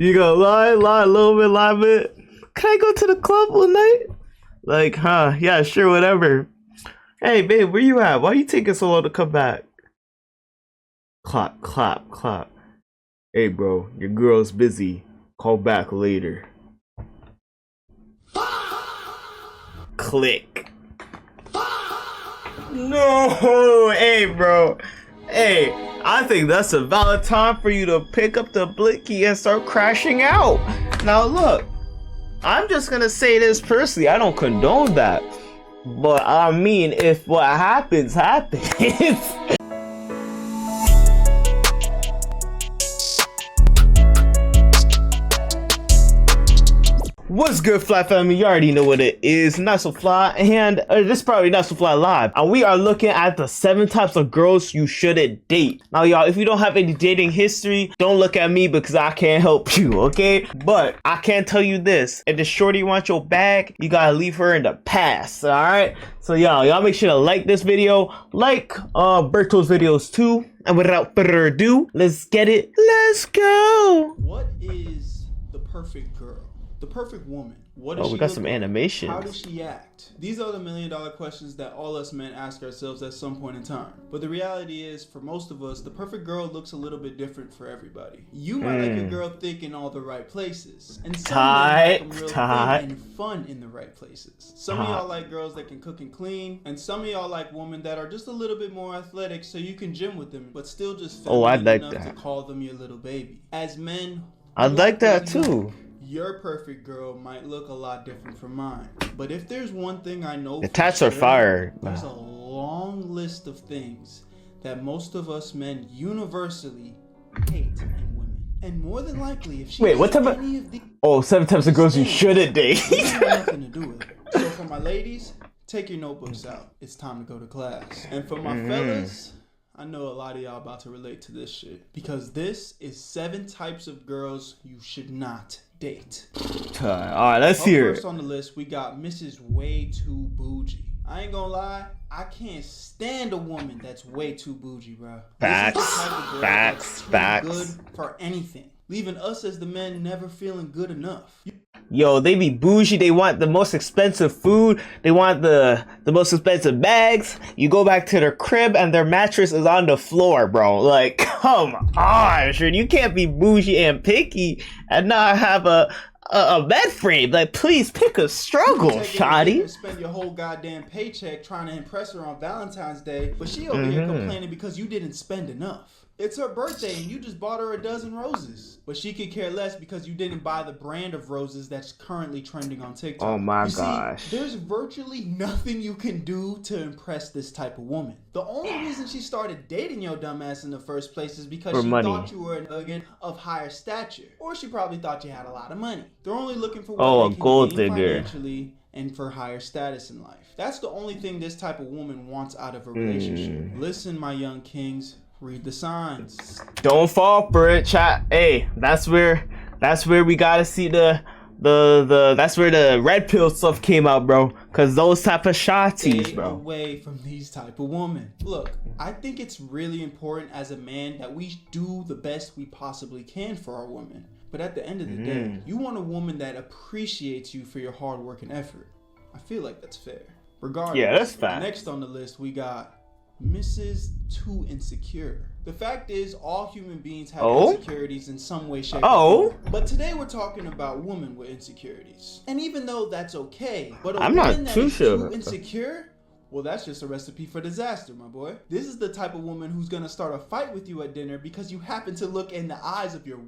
You gonna lie a little bit. Can I go to the club one night? Like, huh? Yeah, sure, whatever. Hey, babe, where you at? Why you taking so long to come back? Clap, clap, clap. Hey, bro, your girl's busy. Call back later. Click. No, hey, bro. Hey, I think that's a valid time for you to pick up the blicky and start crashing out. Now, look, I'm just gonna say this personally. I don't condone that. But I mean, if what happens, happens. What's good, Fly family? You already know what it is. Not so fly, and this is probably Not So Fly live. And we are looking at the 7 types of girls you shouldn't date. Now, y'all, if you don't have any dating history, don't look at me because I can't help you, okay? But I can tell you this: if the shorty wants your bag, you gotta leave her in the past. All right. So y'all make sure to like this video, like Berto's videos too. And without further ado, let's get it. Let's go. What is the perfect girl? The perfect woman. What does she we got look some like? animations. How does she act? These are the $1 million questions that all us men ask ourselves at some point in time. But the reality is, for most of us, the perfect girl looks a little bit different for everybody. You might like a girl thick in all the right places, and some like them real thin and fun in the right places. Some of y'all like girls that can cook and clean, and some of y'all like women that are just a little bit more athletic, so you can gym with them, but still just feminine enough to call them your little baby. As men, I'd like that too. Your perfect girl might look a lot different from mine. But if there's one thing I know, the tats are fire. There's a long list of things that most of us men universally hate in women. And more than likely, if she what type of these, 7 types of girls you shouldn't date. have nothing to do with it. So for my ladies, take your notebooks out. It's time to go to class. And for my fellas, I know a lot of y'all about to relate to this shit, because this is 7 types of girls you should not date. Alright, let's hear it. First on the list, we got Mrs. Way Too Bougie. I ain't gonna lie, I can't stand a woman that's way too bougie, bro. Facts. Good for anything, leaving us as the men never feeling good enough. Yo, they be bougie. They want the most expensive food. They want the most expensive bags. You go back to their crib and their mattress is on the floor, bro. Like, come on, sure. You can't be bougie and picky and not have a bed frame. Like, please pick a struggle, shawty. Spend your whole goddamn paycheck trying to impress her on Valentine's Day, but she over here complaining because you didn't spend enough. It's her birthday and you just bought her a dozen roses. But she could care less because you didn't buy the brand of roses that's currently trending on TikTok. Oh my gosh. See, there's virtually nothing you can do to impress this type of woman. The only reason she started dating your dumbass in the first place is because she thought you were an again of higher stature. Or she probably thought you had a lot of money. They're only looking for what they can gold gain digger financially and for higher status in life. That's the only thing this type of woman wants out of a relationship. Listen, my young kings. Read the signs. Don't fall for it, chat. Hey, that's where we gotta see that's where the red pill stuff came out, bro. Cause those type of shotties, bro. Away from these type of women. Look, I think it's really important as a man that we do the best we possibly can for our women. But at the end of the day, you want a woman that appreciates you for your hard work and effort. I feel like that's fair. Regardless, yeah, that's fact. Next on the list, we got Mrs. Too Insecure. The fact is, all human beings have insecurities in some way, shape, or form. But today we're talking about women with insecurities. And even though that's okay, but a woman that is too insecure, well, that's just a recipe for disaster, my boy. This is the type of woman who's gonna start a fight with you at dinner because you happen to look in the eyes of your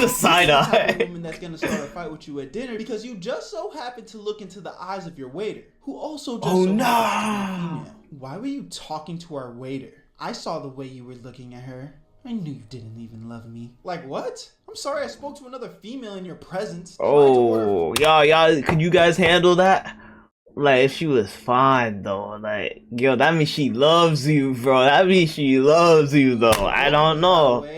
the side eye. The woman that's gonna start a fight with you at dinner because you just so happen to look into the eyes of your waiter, who also just so happens to be female. Why were you talking to our waiter? I saw the way you were looking at her. I knew you didn't even love me. Like what? I'm sorry I spoke to another female in your presence. Y'all, could you guys handle that? Like, if she was fine though, like, yo, that means she loves you, bro. That means she loves you though. I don't know.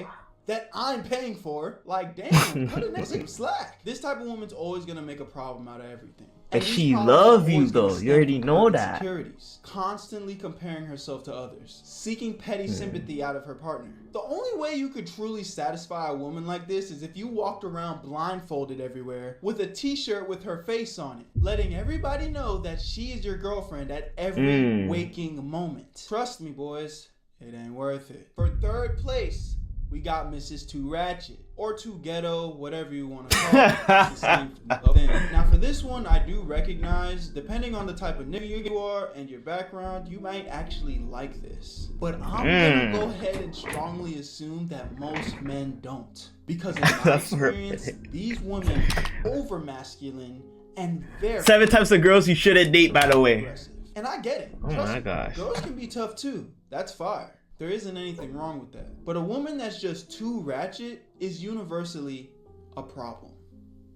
That I'm paying for, like, damn, cut a next slack. This type of woman's always gonna make a problem out of everything. But these she problems love are you always gonna though. You stem already from know her that. insecurities, constantly comparing herself to others, seeking petty sympathy out of her partner. The only way you could truly satisfy a woman like this is if you walked around blindfolded everywhere with a t-shirt with her face on it, letting everybody know that she is your girlfriend at every waking moment. Trust me, boys, it ain't worth it. For third place, we got Mrs. Too Ratchet, or Too Ghetto, whatever you want to call it. It's the same thing. Now for this one, I do recognize, depending on the type of nigga you are and your background, you might actually like this. But I'm gonna go ahead and strongly assume that most men don't. Because in my experience, these women over masculine and very 7 types of girls you shouldn't date, by the way. aggressive. And I get it. Oh my gosh. Girls can be tough too. That's fire. There isn't anything wrong with that. But a woman that's just too ratchet is universally a problem.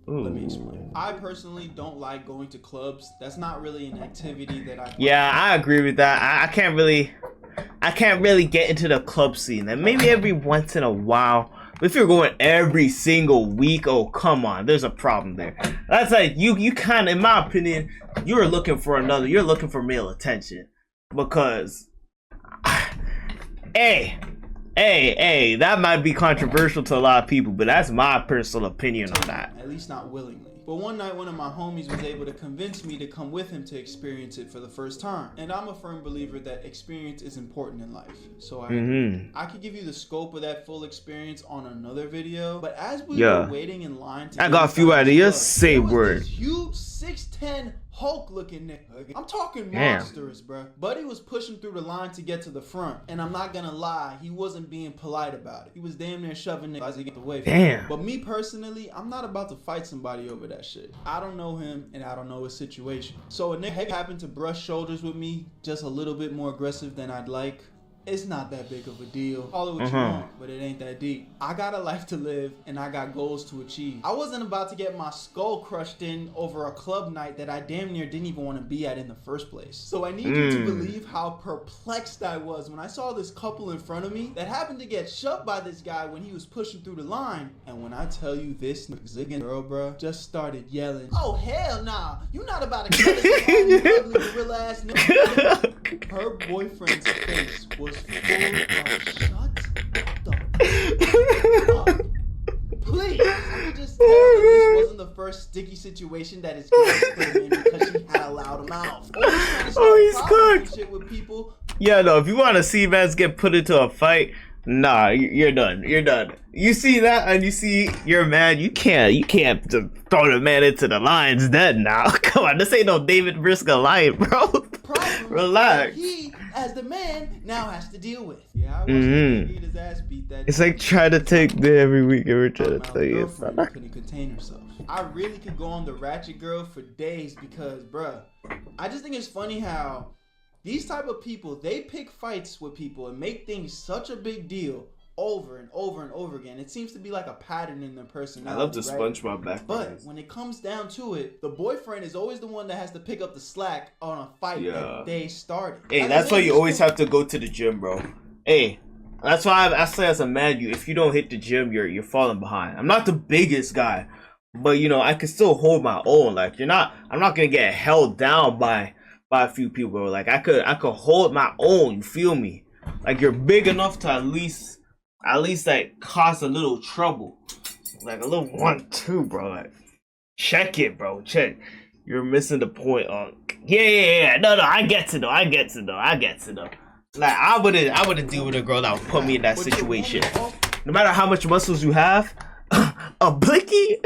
Let me explain. I personally don't like going to clubs. That's not really an activity that I... Yeah, I agree with that. I can't really get into the club scene. And maybe every once in a while. But if you're going every single week, oh come on, there's a problem there. That's like you kind of, in my opinion, you're looking for male attention. Because Hey, that might be controversial to a lot of people, but that's my personal opinion on that. At least not willingly. But one night, one of my homies was able to convince me to come with him to experience it for the first time. And I'm a firm believer that experience is important in life. So I could give you the scope of that full experience on another video. But as we were waiting in line to... I got a few ideas. Say word. Huge 6'10" Hulk looking nigga. I'm talking monstrous, bro. Buddy was pushing through the line to get to the front, and I'm not gonna lie, he wasn't being polite about it. He was damn near shoving niggas as he get away from him. But me personally, I'm not about to fight somebody over that shit. I don't know him, and I don't know his situation. So a nigga happened to brush shoulders with me, just a little bit more aggressive than I'd like. It's not that big of a deal. Call it what you want, but it ain't that deep. I got a life to live, and I got goals to achieve. I wasn't about to get my skull crushed in over a club night that I damn near didn't even want to be at in the first place. So I need you to believe how perplexed I was when I saw this couple in front of me that happened to get shoved by this guy when he was pushing through the line. And when I tell you this zigging girl, bro, just started yelling, "Oh hell nah, you not about to kill this man, you ugly gorilla ass nigga." Her boyfriend's face was full of shut the fuck up. Please, I could just tell that this wasn't the first sticky situation that his girl put him in because she had a loud mouth. He's cooked. Shit with people. Yeah, no, if you want to see mans get put into a fight, nah, you're done. You're done. You see that and you see your man, you can't just throw the man into the lion's den now. Come on, this ain't no David vs. Goliath, bro. Relax. He, as the man, now has to deal with. Yeah, I watched him get his ass beat that. It's like trying to take me every week and we're trying to tell you. Couldn't contain herself. I really could go on the ratchet girl for days because, bruh, I just think it's funny how these type of people, they pick fights with people and make things such a big deal over and over and over again. It seems to be like a pattern in their personality. I love the SpongeBob background. But when it comes down to it, the boyfriend is always the one that has to pick up the slack on a fight that they started. Hey, that's why you always have to go to the gym, bro. Hey, that's why I say as a man, if you don't hit the gym, you're falling behind. I'm not the biggest guy, but you know I can still hold my own. Like I'm not gonna get held down by a few people, bro. Like I could hold my own. You feel me? Like you're big enough to at least like cause a little trouble, like a little 1-2, bro. Like check it, bro. Check. You're missing the point on. Yeah. No. I get to know. Like I wouldn't deal with a girl that would put me in that situation. No matter how much muscles you have, a blicky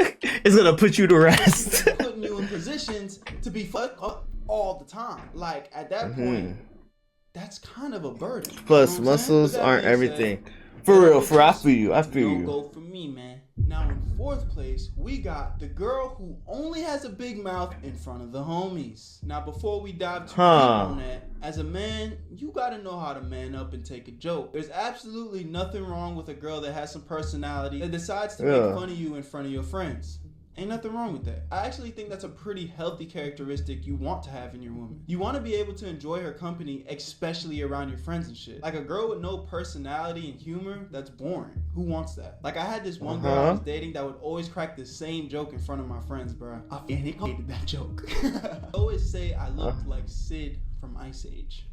is gonna put you to rest. Putting you in positions to be fucked up all the time. Like at that point, that's kind of a burden. Plus, muscles aren't everything. For real, I feel you. Don't go for me, man. Now in fourth place, we got the girl who only has a big mouth in front of the homies. Now before we dive too deep on that, as a man, you gotta know how to man up and take a joke. There's absolutely nothing wrong with a girl that has some personality that decides to make fun of you in front of your friends. Ain't nothing wrong with that. I actually think that's a pretty healthy characteristic you want to have in your woman. You want to be able to enjoy her company, especially around your friends and shit. Like a girl with no personality and humor, that's boring. Who wants that? Like I had this one girl I was dating that would always crack the same joke in front of my friends, bro. I hated that joke. I always say I looked like Sid from Ice Age.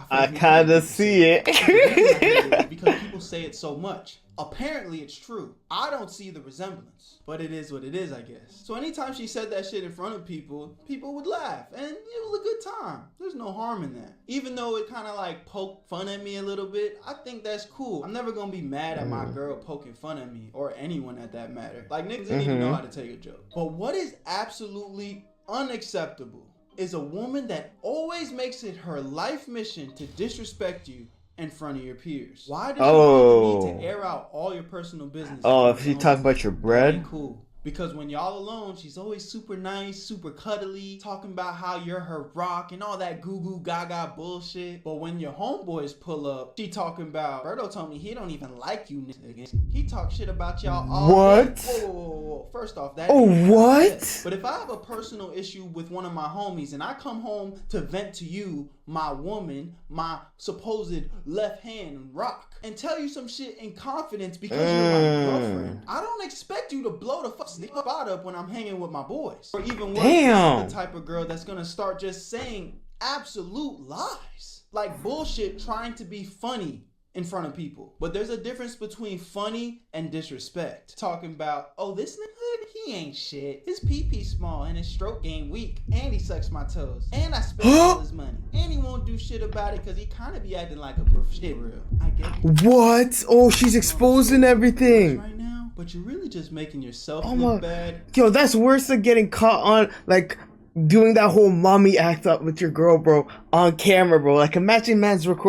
I kind of see it. Because people say it so much. Apparently it's true. I don't see the resemblance, but it is what it is, I guess. So anytime she said that shit in front of people, people would laugh, and it was a good time. There's no harm in that. Even though it kind of like poked fun at me a little bit, I think that's cool. I'm never gonna be mad at my girl poking fun at me, or anyone at that matter. Like niggas didn't even know how to take a joke. But what is absolutely unacceptable is a woman that always makes it her life mission to disrespect you in front of your peers. Why does you need to air out all your personal business? Oh, if you talk about your bread? Cool. Because when y'all alone, she's always super nice, super cuddly, talking about how you're her rock and all that goo goo gaga bullshit. But when your homeboys pull up, she talking about, Berto told me he don't even like you niggas. He talk shit about y'all all day. Whoa. First off, that what? But if I have a personal issue with one of my homies and I come home to vent to you, my woman, my supposed left hand rock, and tell you some shit in confidence because you're my girlfriend, I don't expect you to blow the spot up when I'm hanging with my boys. Or even worse, the type of girl that's gonna start just saying absolute lies. Like bullshit trying to be funny in front of people. But there's a difference between funny and disrespect. Talking about, oh, this nigga, he ain't shit. His pee-pee small and his stroke game weak. And he sucks my toes. And I spend all his money. And he won't do shit about it because he kind of be acting like a shit real. I get it. What? Oh, she's exposing everything. Right now, but you're really just making yourself look bad. Yo, that's worse than getting caught on, like, doing that whole mommy act up with your girl, bro, on camera, bro. Like, imagine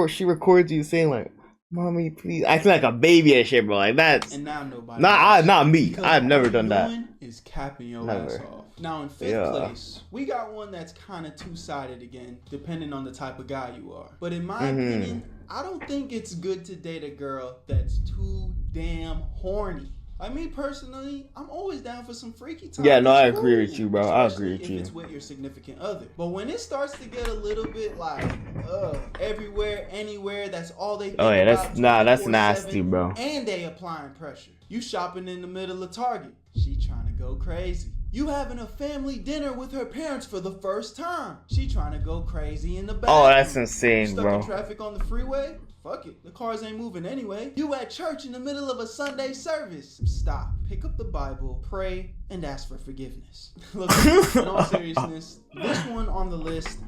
she records you saying, like, mommy, please, acting like a baby and shit, bro. Like that's and now nobody. Not me. I've never done that. Is capping your ass off. Now in fifth place, we got one that's kind of two-sided again, depending on the type of guy you are. But in my opinion, I don't think it's good to date a girl that's too damn horny. Like me personally, I'm always down for some freaky time. Yeah, no, I agree with you, bro. I agree with you. If it's with your significant other. But when it starts to get a little bit like, everywhere, anywhere, that's all they think about. That's nasty, bro. And they applying pressure. You shopping in the middle of Target. She trying to go crazy. You having a family dinner with her parents for the first time. She trying to go crazy in the back. Oh, that's insane, stuck bro. In traffic on the freeway. Fuck it, the cars ain't moving anyway. You at church in the middle of a Sunday service. Stop, pick up the Bible, pray, and ask for forgiveness. Look, in all seriousness, this one on the list,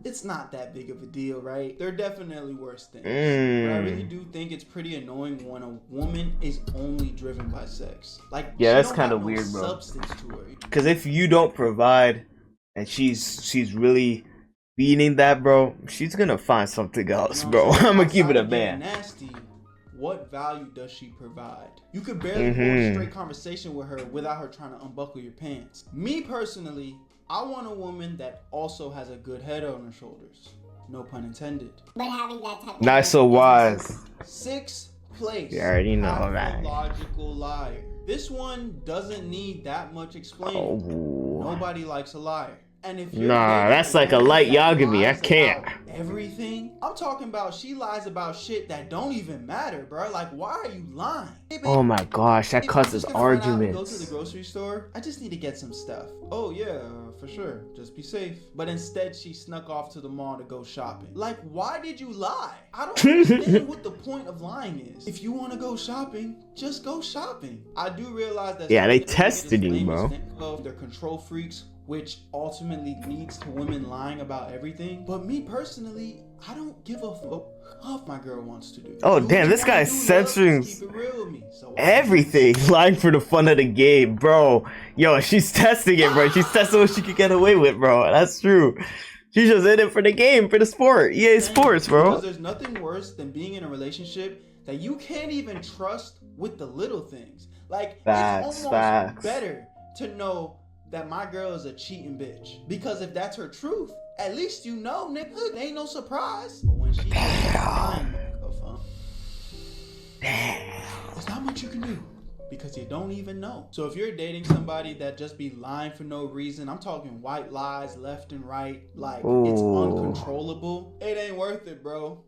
it's not that big of a deal, right? There are definitely worse things. But I really do think it's pretty annoying when a woman is only driven by sex. Like, yeah, that's kind of weird, bro. Substance to her. Because if you don't provide, and she's really beating that, bro, she's gonna find something else, bro. I'm gonna keep it a man. Nasty. What value does she provide? You could barely hold a straight conversation with her without her trying to unbuckle your pants. Me personally, I want a woman that also has a good head on her shoulders. No pun intended. But having that type of not so wise. Sixth place. You already know, right? Logical liar. This one doesn't need that much explaining. Oh. Nobody likes a liar. And if you're that's like a light yagami. I can't. Everything. I'm talking about she lies about shit that don't even matter, bro. Like, why are you lying? Hey, baby, oh my gosh, that causes arguments. Go to the grocery store. I just need to get some stuff. Oh yeah, for sure. Just be safe. But instead, she snuck off to the mall to go shopping. Like, why did you lie? I don't understand what the point of lying is. If you want to go shopping, just go shopping. I do realize that. Yeah, they tested you, bro. They're control freaks, which ultimately leads to women lying about everything. But me personally, I don't give a fuck if my girl wants to do. Oh damn, this guy's censoring everything, lying for the fun of the game, bro. Yo, she's testing it, bro. She's testing what she could get away with, bro. That's true. She's just in it for the game, for the sport. EA Sports, bro. Because there's nothing worse than being in a relationship that you can't even trust with the little things. Like, it's almost better to know that my girl is a cheating bitch. Because if that's her truth, at least you know, nigga, it ain't no surprise. But when she gets lying, there's not much you can do. because you don't even know. So if you're dating somebody that just be lying for no reason, I'm talking white lies left and right, like it's uncontrollable, it ain't worth it, bro.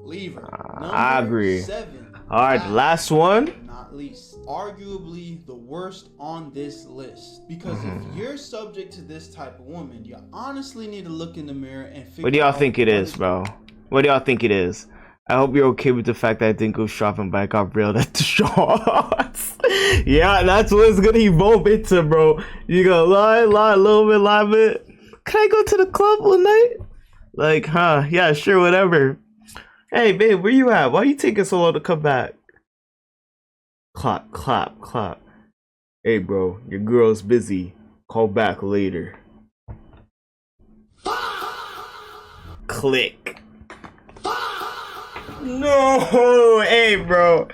Leave her. I agree. 7. All right, last one. Not least, arguably the worst on this list. Because if you're subject to this type of woman, you honestly need to look in the mirror and figure out. What do y'all think it is, bro? What do y'all think it is? I hope you're okay with the fact that I didn't go shopping, but I got railed at the shops. Yeah, that's what it's gonna evolve into, bro. You gonna lie a little bit. Can I go to the club one night? Like, huh? Yeah, sure, whatever. Hey, babe, where you at? Why you taking so long to come back? Clap, clap, clap. Hey, bro, your girl's busy. Call back later. Click. No, hey, bro.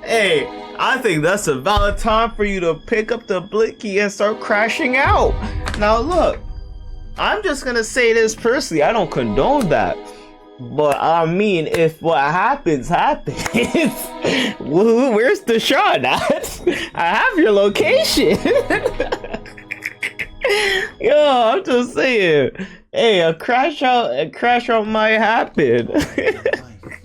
Hey, I think that's a valid time for you to pick up the blicky and start crashing out. Now, look, I'm just gonna say this personally. I don't condone that. But I mean, if what happens, where's the shot at? I have your location. Yo, I'm just saying. Hey, a crash out might happen.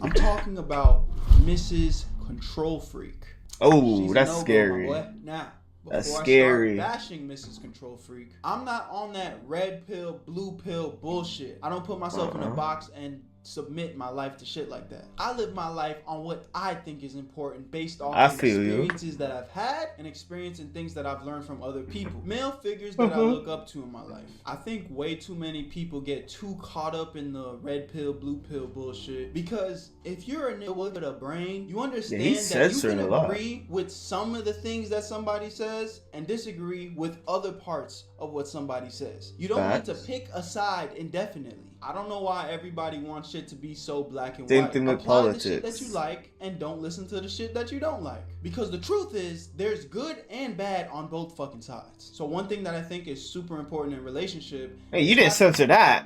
I'm talking about Mrs. Control Freak. Oh, that's scary. Now, that's before scary. I start bashing Mrs. Control Freak, I'm not on that red pill, blue pill bullshit. I don't put myself in a box and submit my life to shit like that. I live my life on what I think is important based off of experiences that I've had and experience and things that I've learned from other people. Male figures that I look up to in my life. I think way too many people get too caught up in the red pill, blue pill bullshit, because if you're a nigga with a brain, you understand that you can agree with some of the things that somebody says and disagree with other parts of what somebody says. You don't need to pick a side indefinitely. I don't know why everybody wants shit to be so black and white. Same thing with politics. The shit that you like and don't listen to the shit that you don't like. Because the truth is, there's good and bad on both fucking sides. So one thing that I think is super important in a relationship. Hey, you didn't censor that.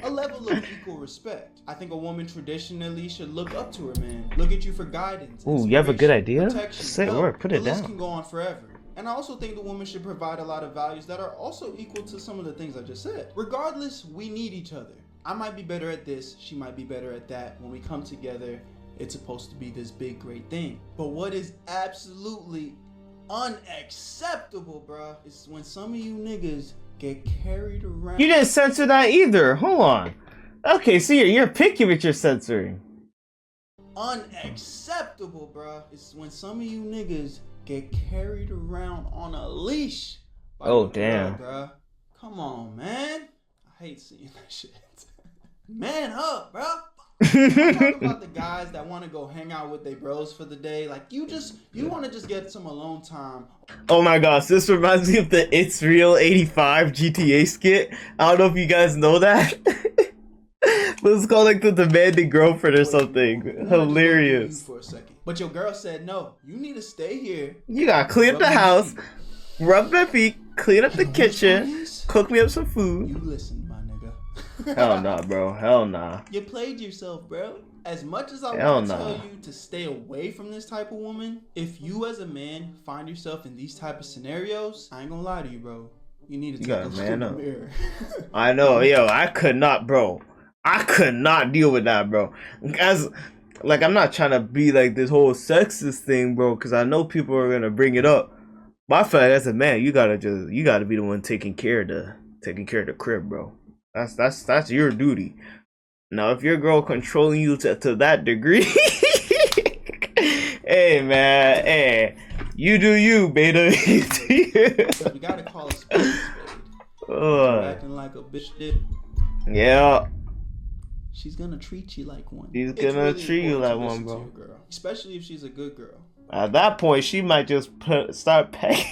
A level of equal respect. I think a woman traditionally should look up to her man. Look at you for guidance. Ooh, you have a good idea? Protection. Say it, word, put it the list down. Can go on forever. And I also think the woman should provide a lot of values that are also equal to some of the things I just said. Regardless, we need each other. I might be better at this, she might be better at that. When we come together, it's supposed to be this big, great thing. But what is absolutely unacceptable, bruh, is when some of you niggas get carried around. You didn't censor that either. Hold on. Okay, so you're picky with your censoring. Unacceptable, bruh, is when some of you niggas get carried around on a leash. Oh, damn. Bruh. Come on, man. I hate seeing that shit. Man up, bro. I'm talking about the guys that want to go hang out with their bros for the day. Like, you want to just get some alone time. Oh my gosh, this reminds me of the It's Real 85 GTA skit. I don't know if you guys know that. But it's called like the demanding girlfriend or something. Hilarious. For a second. But your girl said, no, you need to stay here. You gotta clean up the house, rub my feet, clean up the kitchen, cook me up some food. You listen. Hell nah, bro. Hell nah. You played yourself, bro. As much as I want to tell you to stay away from this type of woman, if you as a man find yourself in these type of scenarios, I ain't gonna lie to you, bro. You need to take a look in the mirror. I know, yo. I could not, bro. I could not deal with that, bro. As like, I'm not trying to be like this whole sexist thing, bro, because I know people are gonna bring it up. But I feel like as a man, you gotta be the one taking care of the crib, bro. That's your duty. Now, if your girl controlling you to that degree, hey man, hey, you do you, beta. You gotta call it spade. Acting like a bitch did. Yeah. She's gonna treat you like one. She's gonna treat you like one, bro. Girl. Especially if she's a good girl. At that point, she might just start paying.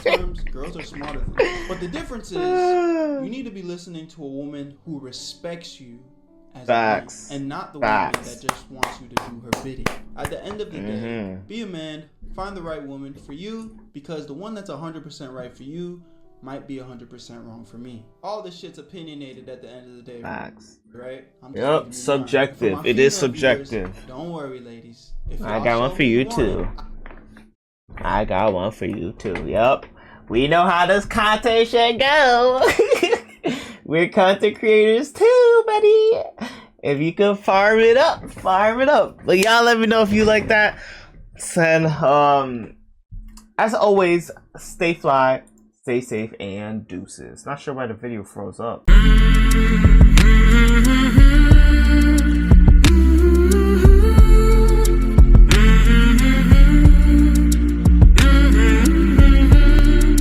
Sometimes girls are smarter than that. But the difference is, you need to be listening to a woman who respects you as a man, and not the woman that just wants you to do her bidding. At the end of the day, be a man, find the right woman for you, because the one that's 100% right for you might be 100% wrong for me. All this shit's opinionated at the end of the day. Facts. Right? Yep, subjective. It is subjective. Viewers, don't worry, ladies. I got one for you too. I got one for you too. Yep. We know how this content should go. We're content creators too, buddy. If you can farm it up, farm it up. But y'all let me know if you like that. And as always, stay fly, stay safe, and deuces. Not sure why the video froze up.